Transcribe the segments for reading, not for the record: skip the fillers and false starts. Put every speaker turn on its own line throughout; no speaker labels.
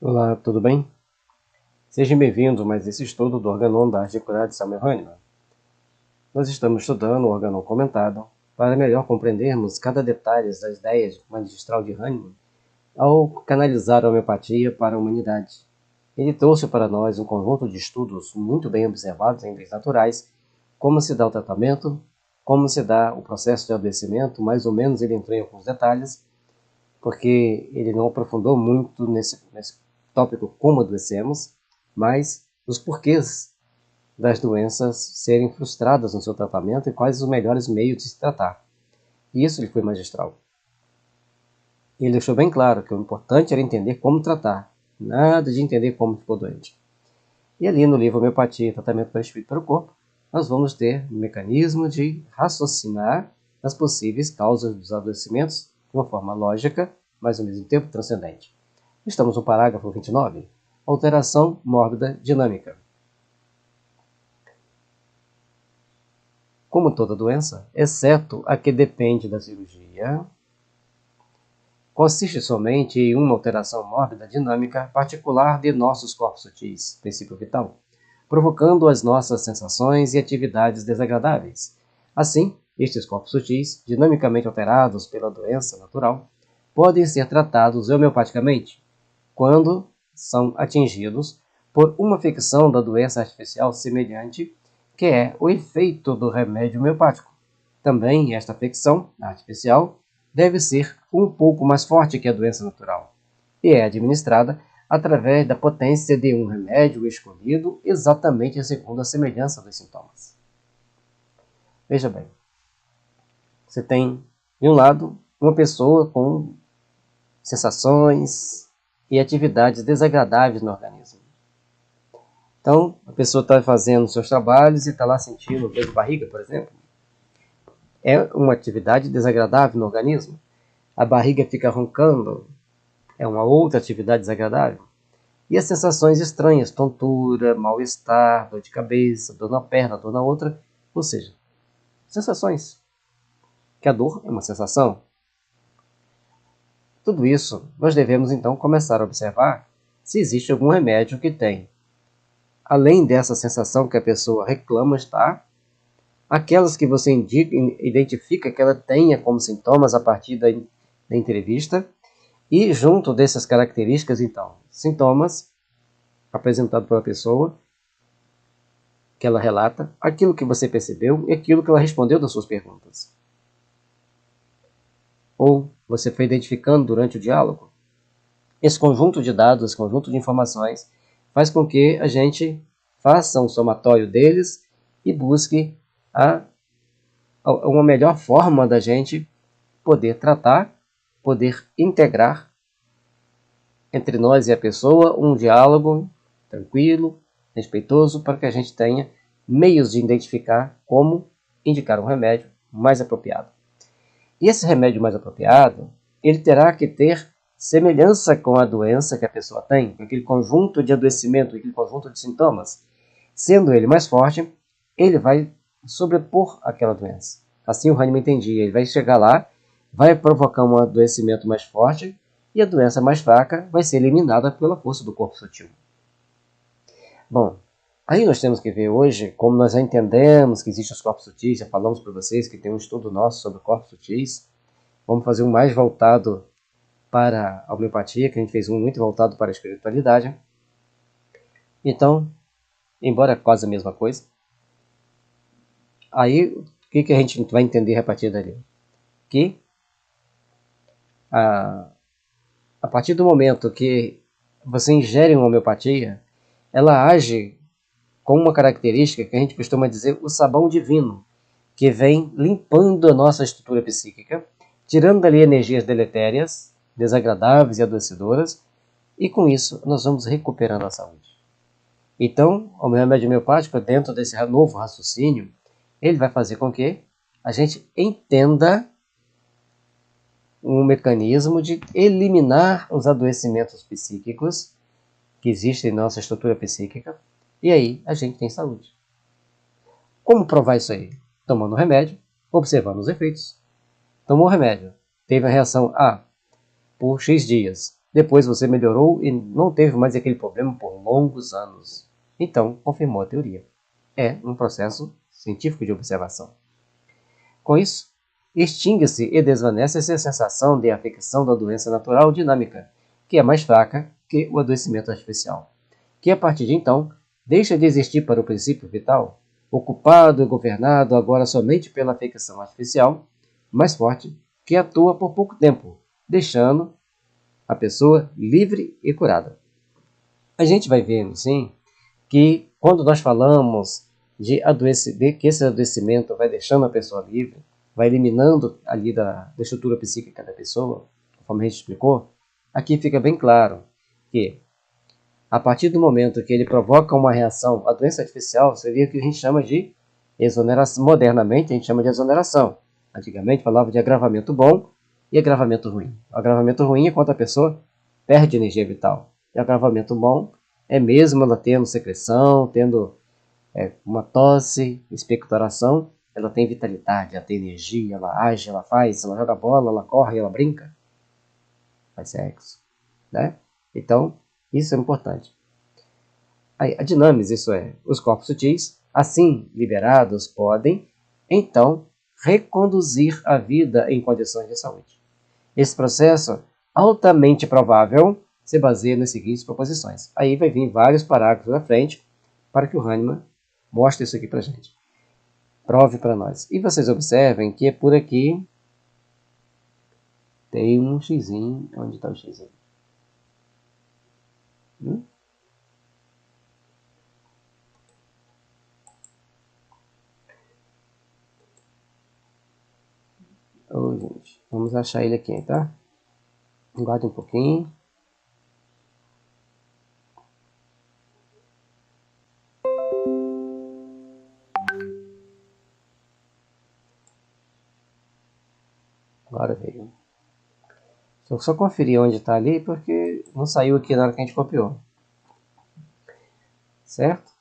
Olá, tudo bem? Seja bem-vindo a mais esse estudo do Organon da Arte de Curar de Samuel Hahnemann. Nós estamos estudando o Organon comentado para melhor compreendermos cada detalhe das ideias magistral de Hahnemann ao canalizar a homeopatia para a humanidade. Ele trouxe para nós um conjunto de estudos muito bem observados em leis naturais, como se dá o tratamento, como se dá o processo de adoecimento, mais ou menos ele entrou em alguns detalhes, porque ele não aprofundou muito nesse tópico como adoecemos, mas os porquês das doenças serem frustradas no seu tratamento e quais os melhores meios de se tratar. E isso ele foi magistral. Ele deixou bem claro que o importante era entender como tratar, nada de entender como ficou doente. E ali no livro Homeopatia e Tratamento para o Espírito e para o Corpo, nós vamos ter um mecanismo de raciocinar as possíveis causas dos adoecimentos de uma forma lógica, mas ao mesmo tempo transcendente. Estamos no parágrafo 29, alteração mórbida dinâmica. Como toda doença, exceto a que depende da cirurgia, consiste somente em uma alteração mórbida dinâmica particular de nossos corpos sutis, princípio vital, provocando as nossas sensações e atividades desagradáveis. Assim, estes corpos sutis, dinamicamente alterados pela doença natural, podem ser tratados homeopaticamente, quando são atingidos por uma ficção da doença artificial semelhante, que é o efeito do remédio homeopático. Também esta ficção artificial deve ser um pouco mais forte que a doença natural, e é administrada através da potência de um remédio escolhido exatamente segundo a semelhança dos sintomas. Veja bem, você tem, de um lado, uma pessoa com sensações e atividades desagradáveis no organismo. Então, a pessoa está fazendo seus trabalhos e está lá sentindo dor de barriga, por exemplo. É uma atividade desagradável no organismo. A barriga fica roncando, é uma outra atividade desagradável. E as sensações estranhas, tontura, mal-estar, dor de cabeça, dor na perna, dor na outra, ou seja, sensações. Que a dor é uma sensação. Tudo isso, nós devemos então começar a observar se existe algum remédio que tem, além dessa sensação que a pessoa reclama estar, aquelas que você identifica que ela tenha como sintomas a partir da entrevista, e junto dessas características, então, sintomas apresentados pela pessoa, que ela relata, aquilo que você percebeu e aquilo que ela respondeu das suas perguntas. Ou você foi identificando durante o diálogo. Esse conjunto de dados, esse conjunto de informações, faz com que a gente faça um somatório deles e busque uma melhor forma da gente poder tratar, poder integrar entre nós e a pessoa um diálogo tranquilo, respeitoso, para que a gente tenha meios de identificar como indicar um remédio mais apropriado. E esse remédio mais apropriado, ele terá que ter semelhança com a doença que a pessoa tem, com aquele conjunto de adoecimento, aquele conjunto de sintomas. Sendo ele mais forte, ele vai sobrepor aquela doença. Assim o Hahnemann entendia, ele vai chegar lá, vai provocar um adoecimento mais forte, e a doença mais fraca vai ser eliminada pela força do corpo sutil. Bom, aí nós temos que ver hoje como nós já entendemos que existem os corpos sutis, já falamos para vocês que tem um estudo nosso sobre corpos sutis. Vamos fazer um mais voltado para a homeopatia, que a gente fez um muito voltado para a espiritualidade. Então, embora quase a mesma coisa, aí o que a gente vai entender a partir dali? Que a partir do momento que você ingere uma homeopatia, ela age com uma característica que a gente costuma dizer o sabão divino, que vem limpando a nossa estrutura psíquica, tirando dali energias deletérias, desagradáveis e adoecedoras, e com isso nós vamos recuperando a saúde. Então, o remédio homeopático, dentro desse novo raciocínio, ele vai fazer com que a gente entenda um mecanismo de eliminar os adoecimentos psíquicos que existem em nossa estrutura psíquica, e aí a gente tem saúde. Como provar isso aí? Tomando remédio, observando os efeitos. Tomou o remédio, teve a reação A por X dias. Depois você melhorou e não teve mais aquele problema por longos anos. Então, confirmou a teoria. É um processo científico de observação. Com isso, extingue-se e desvanece-se a sensação de afecção da doença natural dinâmica, que é mais fraca que o adoecimento artificial, que a partir de então deixa de existir para o princípio vital, ocupado e governado agora somente pela afecção artificial, mais forte, que atua por pouco tempo, deixando a pessoa livre e curada. A gente vai vendo, sim, que quando nós falamos de que esse adoecimento vai deixando a pessoa livre, vai eliminando ali da estrutura psíquica da pessoa, conforme a gente explicou, aqui fica bem claro que a partir do momento que ele provoca uma reação, a doença artificial seria o que a gente chama de exoneração. Modernamente a gente chama de exoneração. Antigamente falava de agravamento bom e agravamento ruim. O agravamento ruim é quando a pessoa perde energia vital. E agravamento bom é mesmo ela tendo secreção, tendo uma tosse, expectoração, ela tem vitalidade, ela tem energia, ela age, ela faz, ela joga bola, ela corre, ela brinca, faz sexo, né? Então, isso é importante. A dinâmica, isso é, os corpos sutis, assim liberados, podem, então, reconduzir a vida em condições de saúde. Esse processo, altamente provável, se baseia nas seguintes proposições. Aí vai vir vários parágrafos na frente para que o Hahnemann mostre isso aqui para a gente. Prove para nós. E vocês observem que é por aqui tem um xizinho. Onde está o xizinho? Oh, gente, vamos achar ele aqui, tá? Guarde um pouquinho. Agora veio. Deixa eu só conferir onde está ali, porque não saiu aqui na hora que a gente copiou. Certo?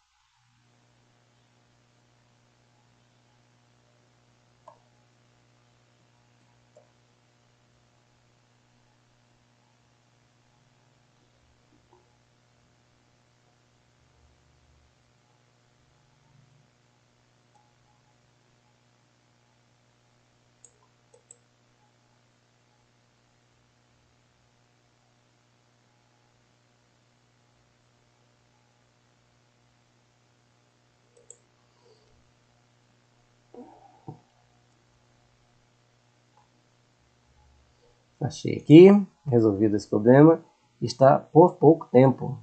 Achei aqui, resolvido esse problema. Está por pouco tempo.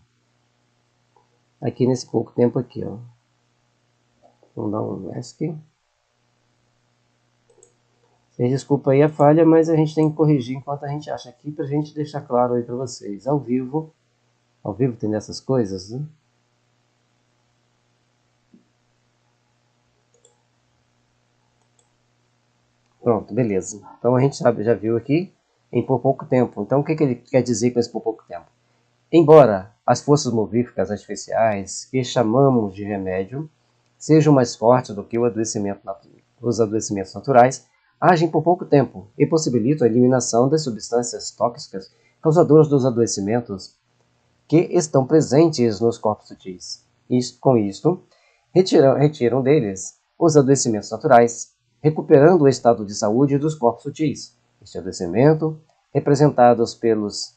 Aqui nesse pouco tempo aqui, ó. Vamos dar um ESC. Vocês desculpa aí a falha, mas a gente tem que corrigir enquanto a gente acha aqui, para a gente deixar claro aí para vocês. Ao vivo tem dessas coisas, né? Pronto, beleza. Então a gente já viu aqui em por pouco tempo. Então o que ele quer dizer com esse por pouco tempo? Embora as forças movíficas artificiais, que chamamos de remédio, sejam mais fortes do que os adoecimentos naturais, agem por pouco tempo e possibilitam a eliminação das substâncias tóxicas causadoras dos adoecimentos que estão presentes nos corpos sutis. Com isto, retiram deles os adoecimentos naturais, recuperando o estado de saúde dos corpos sutis. Este adoecimento, representados pelas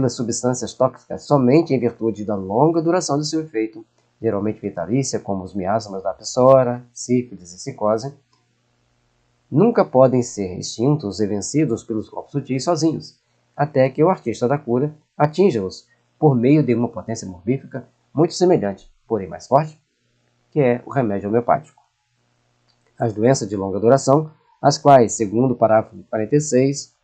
substâncias tóxicas somente em virtude da longa duração de seu efeito, geralmente vitalícia, como os miasmas da psoara, sífilis e psicose, nunca podem ser extintos e vencidos pelos corpos sutis sozinhos, até que o artista da cura atinja-os por meio de uma potência morfífica muito semelhante, porém mais forte, que é o remédio homeopático. As doenças de longa duração, as quais, segundo o parágrafo 46,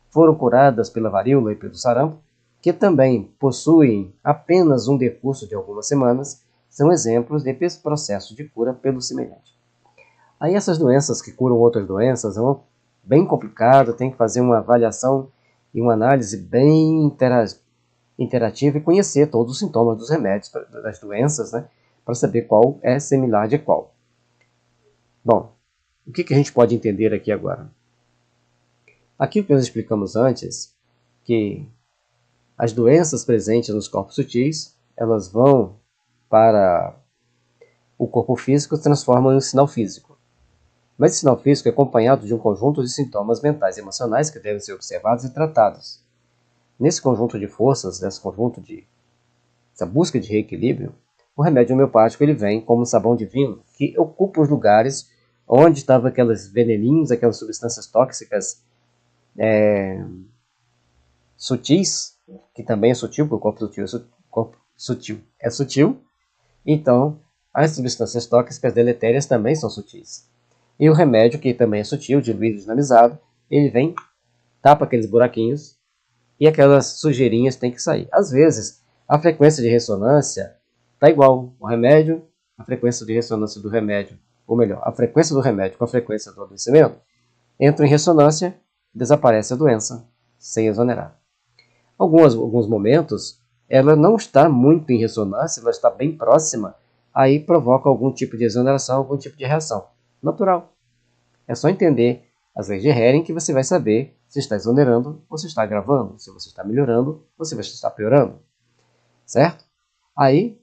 foram curadas pela varíola e pelo sarampo, que também possuem apenas um decurso de algumas semanas, são exemplos de processo de cura pelo semelhante. Aí essas doenças que curam outras doenças é bem complicado, tem que fazer uma avaliação e uma análise bem interativa e conhecer todos os sintomas dos remédios, das doenças, né, para saber qual é similar de qual. Bom, o que a gente pode entender aqui agora? Aquilo que nós explicamos antes, que As doenças presentes nos corpos sutis, elas vão para o corpo físico e transformam em um sinal físico. Mas esse sinal físico é acompanhado de um conjunto de sintomas mentais e emocionais que devem ser observados e tratados. Nesse conjunto de forças, essa busca de reequilíbrio, o remédio homeopático ele vem como um sabão divino que ocupa os lugares onde estavam aqueles veneninhos, aquelas substâncias tóxicas sutis, que também é sutil, porque o corpo sutil é sutil. Então, as substâncias tóxicas deletérias também são sutis. E o remédio, que também é sutil, diluído e dinamizado, ele vem, tapa aqueles buraquinhos e aquelas sujeirinhas têm que sair. Às vezes, a frequência de ressonância está igual. O remédio, a frequência de ressonância do remédio, ou melhor, a frequência do remédio com a frequência do adoecimento, entra em ressonância, desaparece a doença, sem exonerar. Alguns momentos, ela não está muito em ressonância, ela está bem próxima, aí provoca algum tipo de exoneração, algum tipo de reação. Natural. É só entender as leis de Hering que você vai saber se está exonerando ou se está agravando, se você está melhorando ou se você está piorando. Certo? Aí,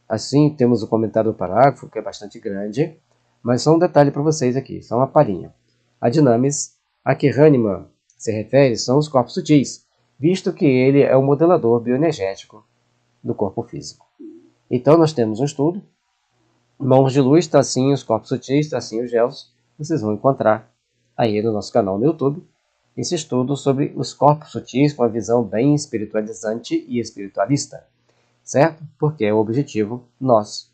assim, temos o comentário do parágrafo, que é bastante grande, mas só um detalhe para vocês aqui, só uma palhinha. A dinamis, a que Hahnemann se refere, são os corpos sutis, visto que ele é o modelador bioenergético do corpo físico. Então, nós temos um estudo, mãos de luz, tracinhos, corpos sutis, tracinhos gels, vocês vão encontrar aí no nosso canal no YouTube esse estudo sobre os corpos sutis com a visão bem espiritualizante e espiritualista, certo? Porque é o objetivo nós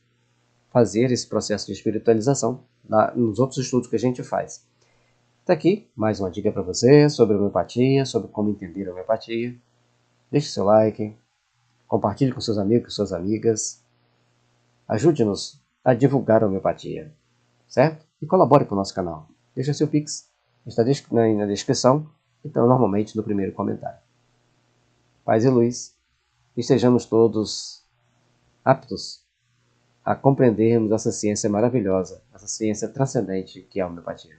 fazer esse processo de espiritualização nos outros estudos que a gente faz. Está aqui mais uma dica para você sobre homeopatia, sobre como entender a homeopatia. Deixe seu like, compartilhe com seus amigos e suas amigas. Ajude-nos a divulgar a homeopatia, certo? E colabore com o nosso canal. Deixe seu Pix, está na descrição, então normalmente no primeiro comentário. Paz e luz, e estejamos todos aptos a compreendermos essa ciência maravilhosa, essa ciência transcendente que é a homeopatia.